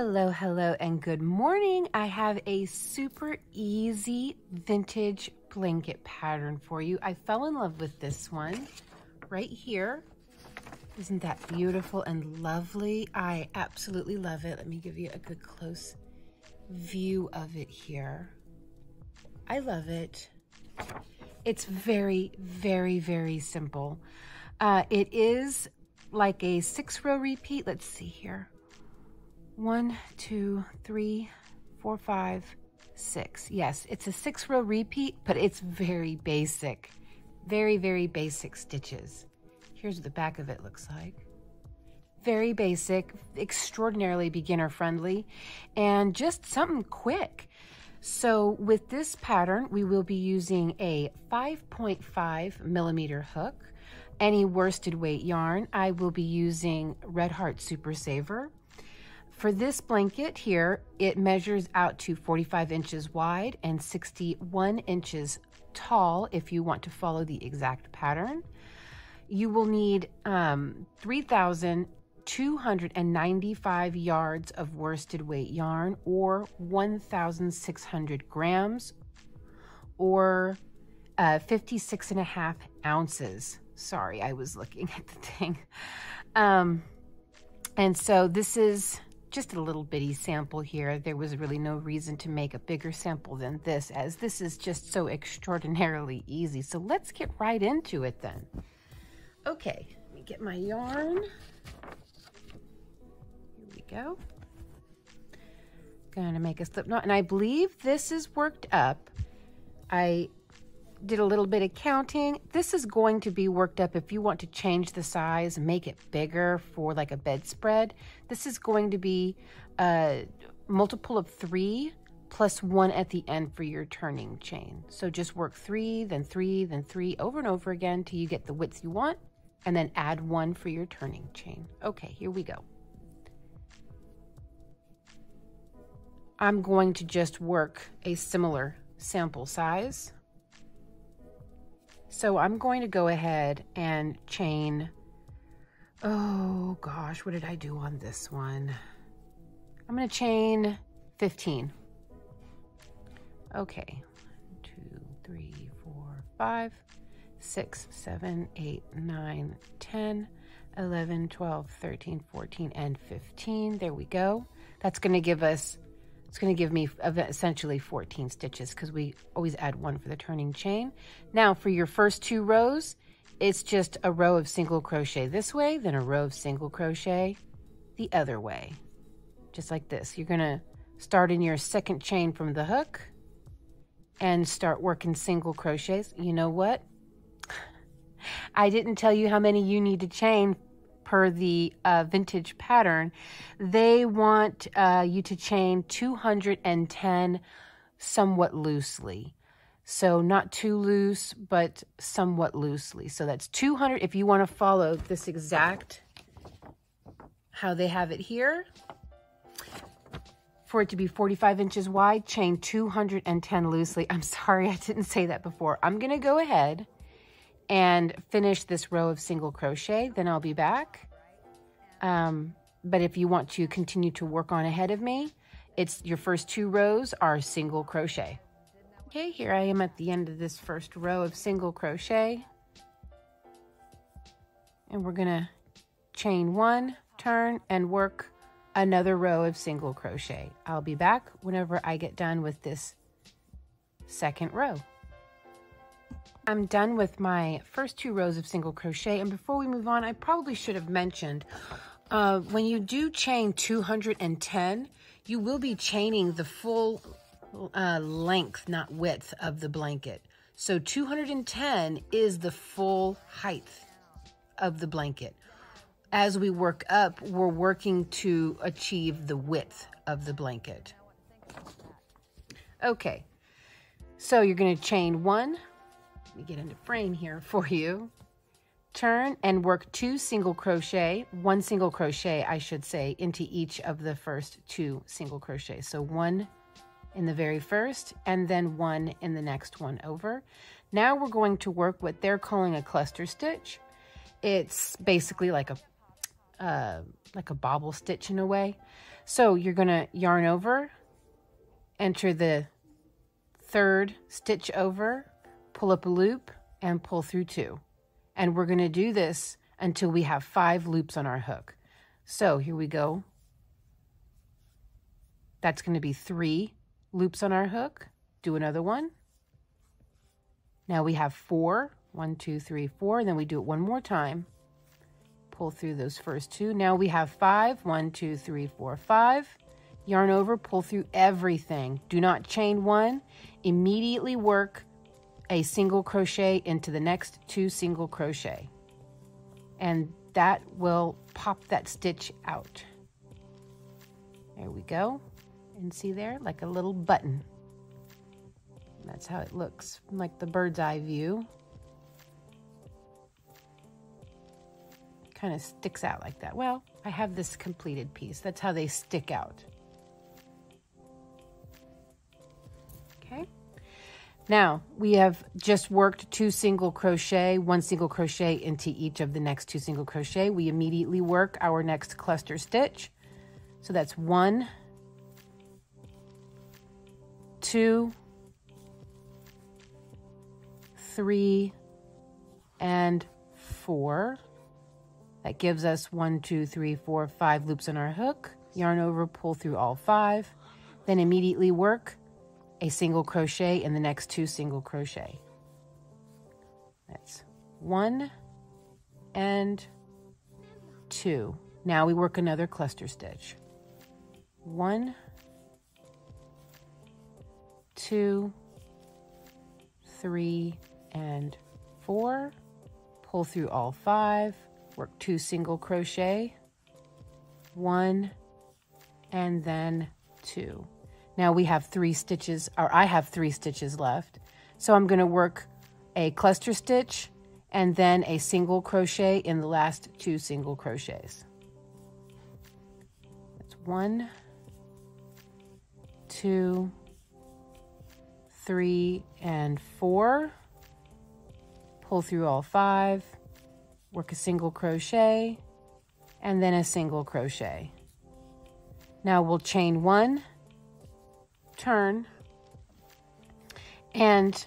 Hello, hello, and good morning. I have a super easy vintage blanket pattern for you. I fell in love with this one right here. Isn't that beautiful and lovely? I absolutely love it. Let me give you a good close view of it here. I love it. It's very, very, very simple. It is like a 6-row repeat. Let's see here. 1, 2, 3, 4, 5, 6. Yes, it's a 6-row repeat, but it's very basic. Very, very basic stitches. Here's what the back of it looks like. Very basic, extraordinarily beginner friendly, and just something quick. So with this pattern, we will be using a 5.5 millimeter hook, any worsted weight yarn. I will be using Red Heart Super Saver. For this blanket here, it measures out to 45 inches wide and 61 inches tall if you want to follow the exact pattern. You will need 3,295 yards of worsted weight yarn, or 1,600 grams, or 56.5 ounces. Sorry, I was looking at the thing. And so this is just a little bitty sample here. There was really no reason to make a bigger sample than this, as this is just so extraordinarily easy. So let's get right into it then. Okay, let me get my yarn. Here we go. Gonna make a slip knot, and I believe this is worked up. I did a little bit of counting. This is going to be worked up if you want to change the size, make it bigger for like a bedspread. This is going to be a multiple of 3 plus 1 at the end for your turning chain. So just work 3, then 3, then 3 over and over again till you get the width you want, and then add 1 for your turning chain. Okay, here we go. I'm going to just work a similar sample size. So I'm going to go ahead and chain, oh gosh, what did I do on this one? I'm going to chain 15. Okay, 1, 2, 3, 4, 5, 6, 7, 8, 9, 10, 11, 12, 13, 14, and 15. There we go. That's going to give us, it's going to give me essentially 14 stitches because we always add 1 for the turning chain. Now for your first 2 rows, it's just a row of single crochet this way, then a row of single crochet the other way. Just like this. You're going to start in your second chain from the hook and start working single crochets. You know what? I didn't tell you how many you need to chain per the vintage pattern. They want you to chain 210 somewhat loosely. So not too loose, but somewhat loosely. So that's 200 if you want to follow this exact, how they have it here. For it to be 45 inches wide, chain 210 loosely. I'm sorry, I didn't say that before. I'm going to go ahead and finish this row of single crochet, then I'll be back. But if you want to continue to work on ahead of me, it's your first 2 rows are single crochet. Okay, here I am at the end of this first row of single crochet. And we're gonna chain 1, turn, and work another row of single crochet. I'll be back whenever I get done with this second row. I'm done with my first 2 rows of single crochet, and before we move on, I probably should have mentioned when you do chain 210, you will be chaining the full length, not width, of the blanket. So 210 is the full height of the blanket. As we work up, we're working to achieve the width of the blanket. Okay, so you're going to chain 1. Let me get into frame here for you. Turn and work 2 single crochet, 1 single crochet, I should say, into each of the first 2 single crochets. So 1 in the very first, and then 1 in the next one over. Now we're going to work what they're calling a cluster stitch. It's basically like a bobble stitch in a way. So you're going to yarn over, enter the third stitch over, pull up a loop, and pull through 2. And we're going to do this until we have 5 loops on our hook. So here we go. That's going to be 3 loops on our hook. Do another one. Now we have 4. 1, 2, 3, 4. And then we do it one more time. Pull through those first 2. Now we have 5. 1, 2, 3, 4, 5. Yarn over, pull through everything. Do not chain 1. Immediately work a single crochet into the next 2 single crochet. And that will pop that stitch out. There we go. And see there, like a little button. That's how it looks, like the bird's eye view. Kind of sticks out like that. Well, I have this completed piece. That's how they stick out. Okay. Now we have just worked 2 single crochet, 1 single crochet into each of the next 2 single crochet. We immediately work our next cluster stitch. So that's 1, 2, 3, and 4. That gives us 1, 2, 3, 4, 5 loops on our hook. Yarn over, pull through all 5. Then immediately work a single crochet in the next 2 single crochet. That's 1 and 2. Now we work another cluster stitch. 1, 2, 3, and 4. Pull through all 5. Work 2 single crochet, 1, and then 2. Now we have 3 stitches, or I have 3 stitches left. So I'm going to work a cluster stitch and then a single crochet in the last 2 single crochets. That's 1, 2, 3, and 4. Pull through all 5. Work a single crochet and then a single crochet. Now we'll chain 1, turn, and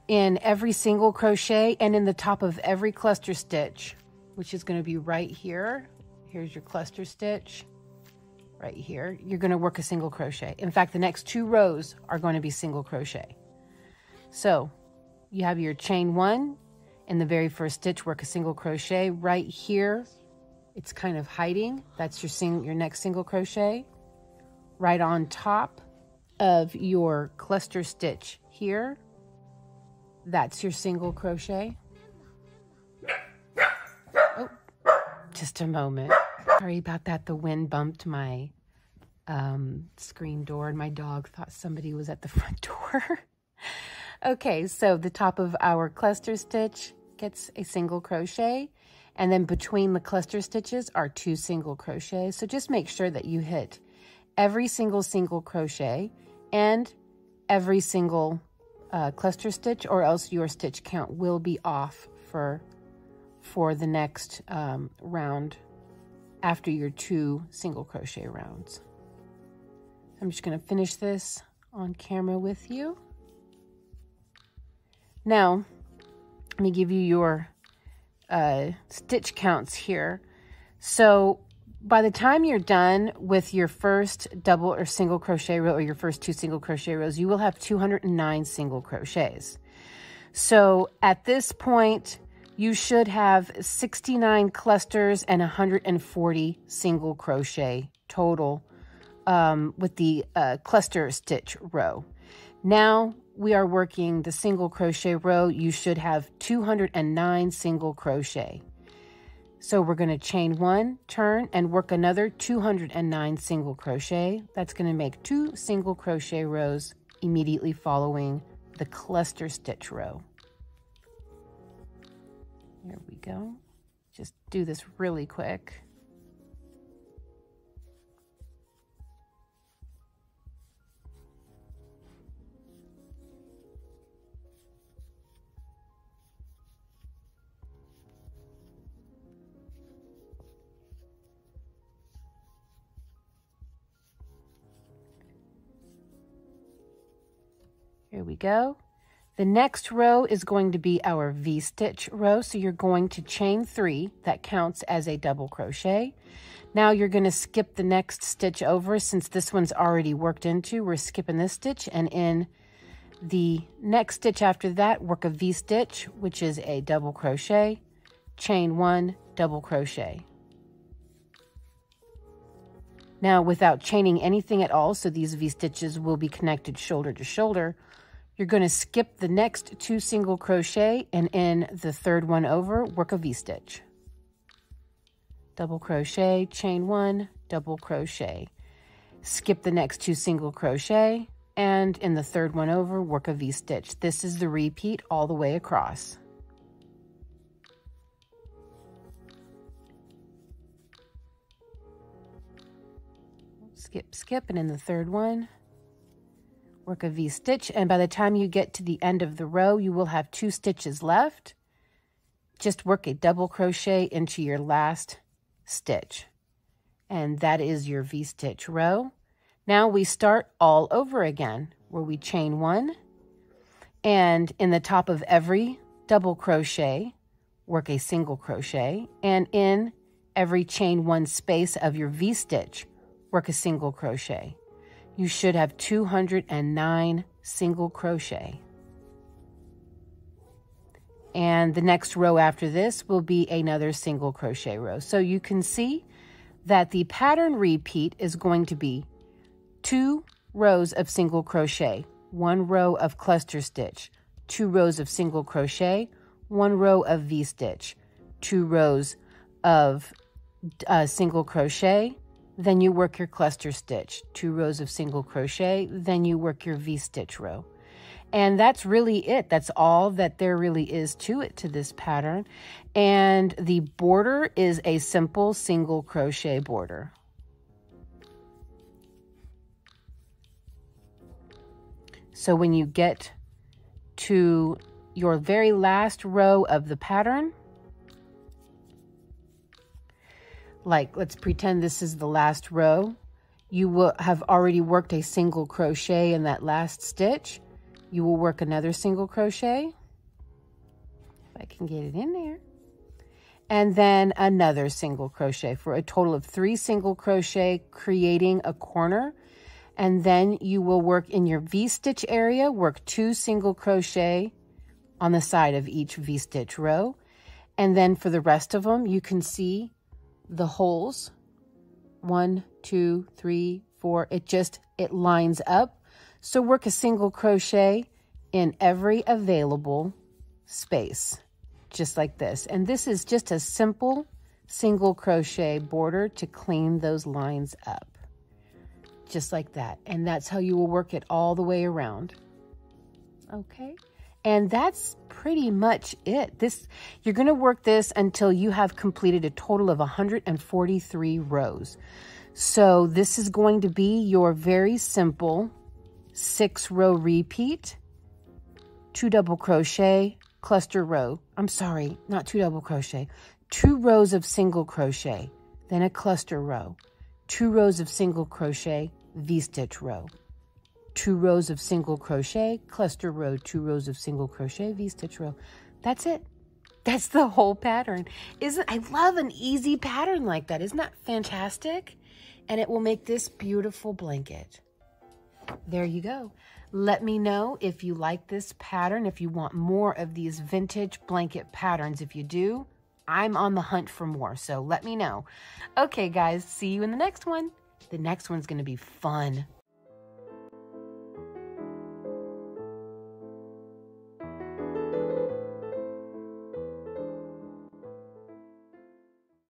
in every single crochet and in the top of every cluster stitch, which is going to be right here, here's your cluster stitch, right here, you're going to work a single crochet. In fact, the next 2 rows are going to be single crochet. So you have your chain 1. In the very first stitch, work a single crochet right here. It's kind of hiding. That's your next single crochet. Right on top of your cluster stitch here, that's your single crochet. Oh, just a moment. Sorry about that. The wind bumped my screen door and my dog thought somebody was at the front door. Okay, so the top of our cluster stitch gets a single crochet, and then between the cluster stitches are 2 single crochets. So just make sure that you hit every single crochet and every single cluster stitch, or else your stitch count will be off for the next round after your 2 single crochet rounds. I'm just going to finish this on camera with you. Now, let me give you your stitch counts here. So by the time you're done with your first double or single crochet row, or your first 2 single crochet rows, you will have 209 single crochets. So at this point, you should have 69 clusters and 140 single crochet total with the cluster stitch row. Now we are working the single crochet row. You should have 209 single crochet. So we're going to chain 1, turn, and work another 209 single crochet. That's going to make 2 single crochet rows immediately following the cluster stitch row. There we go. Just do this really quick. Here we go. The next row is going to be our V-stitch row. So you're going to chain 3. That counts as a double crochet. Now you're going to skip the next stitch over. Since this one's already worked into, we're skipping this stitch, and in the next stitch after that, work a V-stitch, which is a double crochet, chain 1, double crochet. Now, without chaining anything at all, so these V-stitches will be connected shoulder to shoulder, you're going to skip the next 2 single crochet, and in the third one over, work a V-stitch. Double crochet, chain 1, double crochet. Skip the next 2 single crochet, and in the third one over, work a V-stitch. This is the repeat all the way across. Skip, skip, and in the third one, work a V-stitch, and by the time you get to the end of the row, you will have 2 stitches left. Just work a double crochet into your last stitch, and that is your V-stitch row. Now we start all over again, where we chain 1, and in the top of every double crochet, work a single crochet, and in every chain 1 space of your V-stitch, work a single crochet. You should have 209 single crochet. And the next row after this will be another single crochet row. So you can see that the pattern repeat is going to be 2 rows of single crochet, 1 row of cluster stitch, 2 rows of single crochet, 1 row of V-stitch, 2 rows of single crochet, then you work your cluster stitch, 2 rows of single crochet, then you work your V-stitch row. And that's really it. That's all that there really is to it, to this pattern. And the border is a simple single crochet border. So when you get to your very last row of the pattern, like let's pretend this is the last row, you will have already worked a single crochet in that last stitch. You will work another single crochet, if I can get it in there, and then another single crochet for a total of 3 single crochet, creating a corner. And then you will work in your V-stitch area, work 2 single crochet on the side of each V-stitch row. And then for the rest of them, you can see the holes, 1, 2, 3, 4, it lines up. So work a single crochet in every available space, just like this. And this is just a simple single crochet border to clean those lines up, just like that. And that's how you will work it all the way around. Okay, and that's pretty much it. You're going to work this until you have completed a total of 143 rows. So this is going to be your very simple 6-row repeat, 2 double crochet, cluster row. I'm sorry, not 2 double crochet. 2 rows of single crochet, then a cluster row, 2 rows of single crochet, V-stitch row, 2 rows of single crochet, cluster row, 2 rows of single crochet, V-stitch row. That's it. That's the whole pattern. I love an easy pattern like that. Isn't that fantastic? And it will make this beautiful blanket. There you go. Let me know if you like this pattern, if you want more of these vintage blanket patterns. If you do, I'm on the hunt for more, so let me know. Okay, guys, see you in the next one. The next one's going to be fun.